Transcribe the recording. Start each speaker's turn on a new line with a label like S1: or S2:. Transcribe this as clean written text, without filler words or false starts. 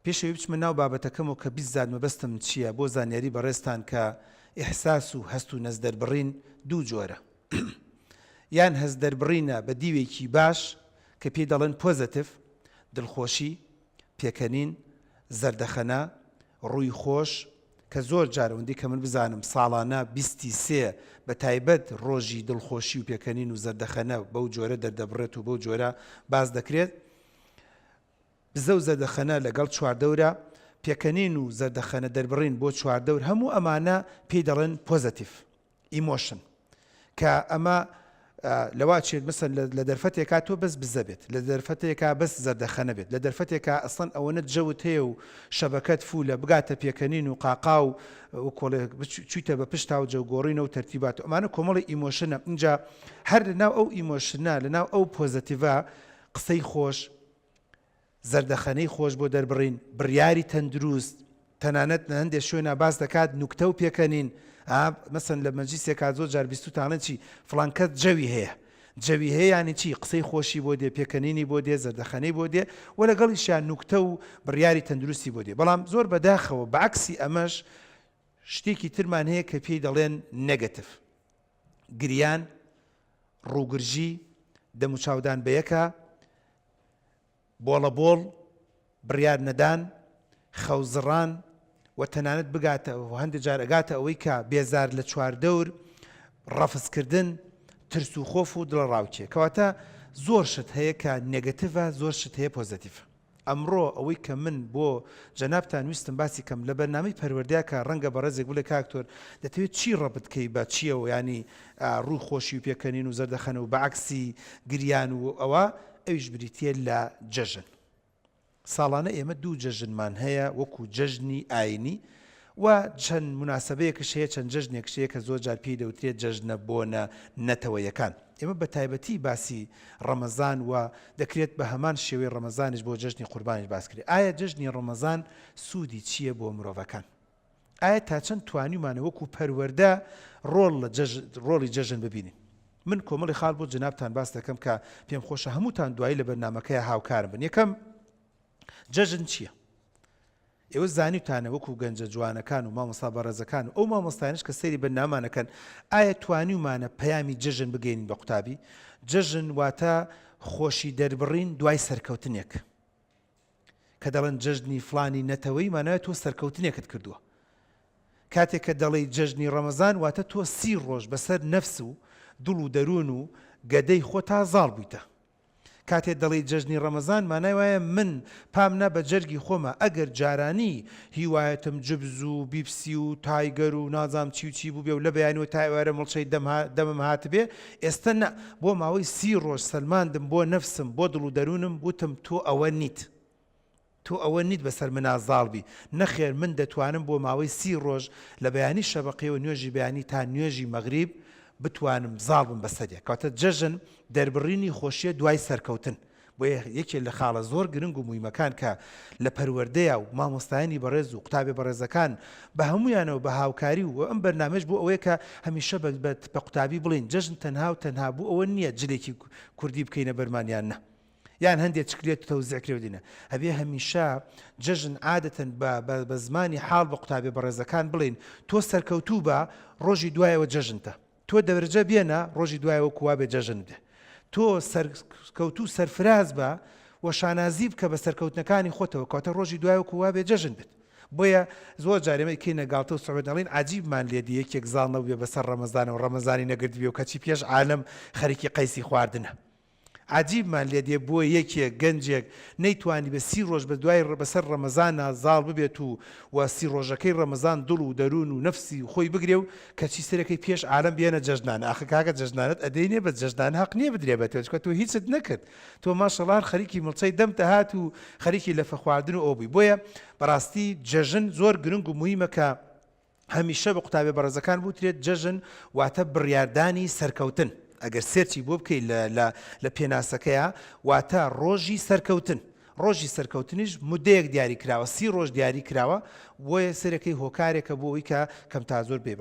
S1: پێشەوەی بچمە ناو بابەتەکەمەوە کە بیزاد مەبەستم چییە بۆ زانیاری بەڕێستان کە ئیحساس و هەست و نەس دەربڕین دوو جۆرە. یان هەست دەربڕینە بە دیوێکی باش کە پێی دەڵێن پۆزەتیڤ، دڵخۆشی، پێکەنین، زەردەخەنە، ڕووی خۆش، کە زۆر جارەوەندی کە من بزانم ساڵانە 23 بە تایبەت ڕۆژی دڵخۆشی و پێکەنین و زەردەخەنە بەو جۆرە دەردەبڕێت و بەو جۆرە باز دەکرێت. بزە و زەردەخەنە لەگەڵ چواردەورە، پێکەنین و زەردەخەنە دەربڕین بۆ چواردەور، هەموو ئەمانە پێی دەڵێن پۆزەتیڤ ئیمۆشن، کە ئەمە لەوا چێت مەسەن لە دەرفەتێکا تۆ بەس بزە بێت، لە دەرفەتێکا بەس زەردەخەنە بێت، لە دەرفەتێکا ئەسڵەن ئەوەنە جەوت هەیە و شەبەکەت فولە بگاتە پێکەنین و قاقا و چوویتە بە پشتا و جەوگۆڕینە و تەرتیبات، ئەمانە کۆمەڵی ئیمۆشنە. اینجا هەر لەناو ئەو ئیمۆشنە لەناو ئەو پۆزەتیڤە قسەی خۆش، زەردەخەنەی خۆش بۆ دەربڕین، بڕیاری تەندروست، تەنانەت لە هەندێک شوێنە باز دەکات نوکتە و پێکەنین. مەسەن لە مەجلیسێکا زۆر جار بیستوتانە چی فڵان کەس جەوی هەیە، جەوی هەیە یانی چی قسەی خۆشی بۆ دێ، پێکەنینی بۆ دێ، زەردەخەنەی بۆ دێ، و لەگەڵیشیان نوکتە و بڕیاری تەندروستی بۆ دێ. بەڵام زۆر بەداخەوە بەعکسی ئەمەش شتێکی ترمان هەیە کە پێی دەڵێن نێگەتیڤ، گریان، ڕووگرژی، دەموچاودان بەیەکە، بۆڵەبۆڵ، بڕیار نەدان، خەوزڕان، و تەنانەت بگاتە هەندێک جار ئەگاتە ئەوەی کە بێزار لە چواردەور، ڕەفزکردن، ترس و خۆف و دڵڕاوچێ. کەواتە زۆر شت هەیە کە نێگەتیڤە، زۆر شت هەیە پۆزەتیڤ. ئەمڕۆ ئەوەی کە من بۆ جەنابتان ویستم باسی کەم لە بەرنامەی پەروەردەیە کە ڕەنگە بەڕێزێک بڵێ کاکتۆر دەتەوێت چی ڕەبت بکەی بە چییەوە، ینی ڕووی خۆشی و پێکەنین و زەردەخەنە و بەعکسی گریان و ئەوە، ئەویش بریتیە لە جەژن. ساڵانە ئێمە دوو جەژنمان هەیە وەکو جەژنی ئاینی و چەند مناسبەیەکش هەیە، چەند جەژنێکش هەیە کە زۆر جار پێی دەوترێت جەژنە بۆنە نەتەوەیەکان. ئێمە بە تایبەتی باسی ڕەمەزان و دەکرێت بە هەمان شێوەی ڕەمەزانیش بۆ جەژنی قوربانیش باس کرێت. ئایا جەژنی ڕەمەزان سوودی چییە بۆ مرۆڤەکان؟ ئایا تا چەند توانیمانە وەکو پەروەردە ڕۆڵی جەژن ببینین؟ من کۆمەڵی خاڵ بۆ جنابتان باس دەکەم کە پێم خۆشە هەمووتان دوایی لە بەرنامەکەیە هاوکارم بن. یەکەم، جەژن چییە؟ ئێوە زانیوتانە وەکو گەنجە جوانەکان و مامۆستا بەڕێزەکان و ئەو مامۆستایانش کە سەیری بەرنامانەکەن، ئایا توانیومانە پەیامی جەژن بگەینین بە قوتابی؟ جەژن واتە خۆشی دەربڕین دوای سەرکەوتنێک، کە دەڵێن جەژنی فڵانی نەتەوەی مانەوێت تۆ سەرکەوتنێکت کردووە. کاتێک کە دەڵێی جەژنی ڕەمەزان واتە تۆ 30 ڕۆژ بەسەر نەفس و دڵ و دەروون و گەدەی خۆ تا زاڵ بوویتە. کاتێک دەڵی جەژنی ڕەمەزان مانای وایە من پامنا بە جەرگی خۆمە، ئەگەر جارانی هیوایەتم جبز و بیپسی و تایگەر و نازام چی و چی بوو بێ و لە بەیانەوە تایوارە مڵچەی دەمم هاتبێ، ئێستا نە، بۆ ماوەی 30 ڕۆژ سەلماندم بۆ نەفسم، بۆ دڵ و دەروونم، وتم تۆ ئەوە نیت، تۆ ئەوە نیت بەسەر منە زاڵبی. نەخێر، من دەتوانم بۆ ماوەی 30 ڕۆژ لە بەیانی شەبەقەیەوە نوێژی بەیانی تا نوێژی مەغریب بتوانم زاڵ بم بەسەریە. کەواتە جەژن دەربڕینی خۆشیە دوای سەرکەوتن. بۆ یەکێک لە خاڵە زۆر گرنگ و مویمەکان کە لە پەروەردەیە و مامۆستایانی بەڕێز و قوتابی بەڕێزەکان بە هەمویانەوە بە هاوکاری و ئەم بەرنامەش بۆ ئەوەیە کە هەمیشە بە قوتابی بڵین جەژن تەنها و تەنها بوو ئەوە نییە جلێکی کوردی بکەینە بەرمانیان نە، یان هەندێک چکرێت و تەوزیعکرێودینە. هەبێ هەمیشە جەژن عادەتەن بە زمانی حاڵ بە قوتابی بەڕێزەکان بڵین تۆ سەرکەوتوو بە ڕۆژی دوایەوە جەژنتە، تۆ دەورجە بێنە ڕۆژی دوایەوە کووا بێ جەژن بدێ، تۆ سەرکەوتوو سەرفراز بە و شانازی بکە بە سەرکەوتنەکانی خۆتەوە، کەواتە ڕۆژی دوایەوە کووا بێ جەژن بێت. بۆیە زۆر جارێمە کەینە گاڵتە و سەعود دەڵێن عەجیبمان لێ دی یەکێک زاڵ نەبووێ بەسەر ڕەمەزانەوە ڕەمەزانی نەگرت بێ و کەچی پێش عالەم خەریکی قەیسی خواردنە. عجیبمان لێ دێ بۆ یەکێک گەنجێک نەیتوانی بە 30 ڕۆژ بە دوای بەسەر ڕەمەزانە زاڵ ببێت و 30 ڕۆژەکەی ڕەمەزان دڵ و دەروون و نەفسی خۆی بگرێ و کەچی سەرەکەی پێش عالەم بێنە جەژنانە. ئاخر کاکە جەژنانت ئەدەینێ بە جەژنان حەق نییە بدرێ بێتەوە، چکە تۆ هیچت نەکرد، تۆ ماشەڵڵا خەریکی مڵچەی دەمتە هات و خەریکی لەفە خواردن و ئەو بووی. بۆیە بەڕاستی جەژن زۆر گرنگ و موهیمە کە هەمیشە بە قوتابی بەڕێزەکان بوترێت جەژن واتە بڕیاردانی سەرکەوتن. ئەگەر سێرچی بۆ بکەیت لە پێناسەکەیە واتە ڕۆژی سەرکەوتن. ڕۆژی سەرکەوتنیش مودەیەک دیاری کراوە، 30 ڕۆژ دیاری کراوە، بۆیە سەرەکەی هۆکارێکە بۆ ئەوەی کە کەم تا زۆر بێ.